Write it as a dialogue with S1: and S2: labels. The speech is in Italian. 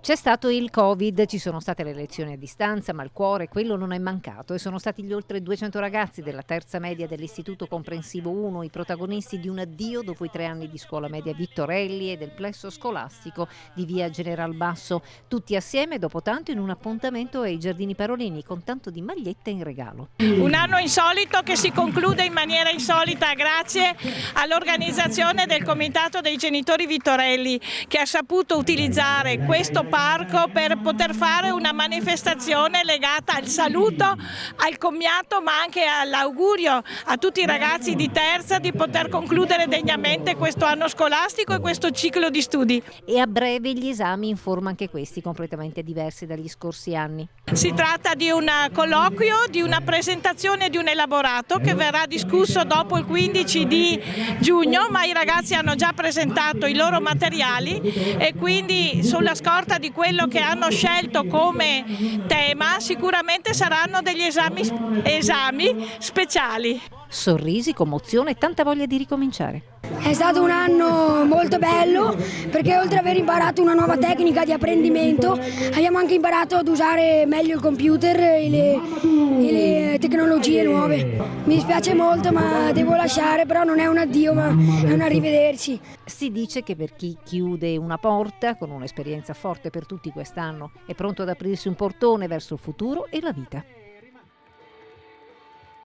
S1: C'è stato il Covid, ci sono state le lezioni a distanza, ma il cuore, quello non è mancato e sono stati gli oltre 200 ragazzi della terza media dell'Istituto Comprensivo 1 i protagonisti di un addio dopo i 3 anni di scuola media Vittorelli e del plesso scolastico di via General Basso. Tutti assieme, dopo tanto, in un appuntamento ai Giardini Parolini con tanto di magliette in regalo.
S2: Un anno insolito che si conclude in maniera insolita grazie all'organizzazione del Comitato dei Genitori Vittorelli, che ha saputo utilizzare questo parco per poter fare una manifestazione legata al saluto, al commiato, ma anche all'augurio a tutti i ragazzi di terza di poter concludere degnamente questo anno scolastico e questo ciclo di studi.
S1: E a breve gli esami in forma anche questi, completamente diversi dagli scorsi anni.
S2: Si tratta di un colloquio, di una presentazione di un elaborato che verrà discusso dopo il 15 di giugno, ma i ragazzi hanno già presentato i loro materiali e quindi sulla scorta di quello che hanno scelto come tema sicuramente saranno degli esami speciali.
S1: Sorrisi, commozione e tanta voglia di ricominciare.
S3: È stato un anno molto bello perché oltre ad aver imparato una nuova tecnica di apprendimento abbiamo anche imparato ad usare meglio il computer e le tecnologie nuove. Mi dispiace molto ma devo lasciare, però non è un addio ma è un arrivederci.
S1: Si dice che per chi chiude una porta con un'esperienza forte per tutti quest'anno è pronto ad aprirsi un portone verso il futuro e la vita.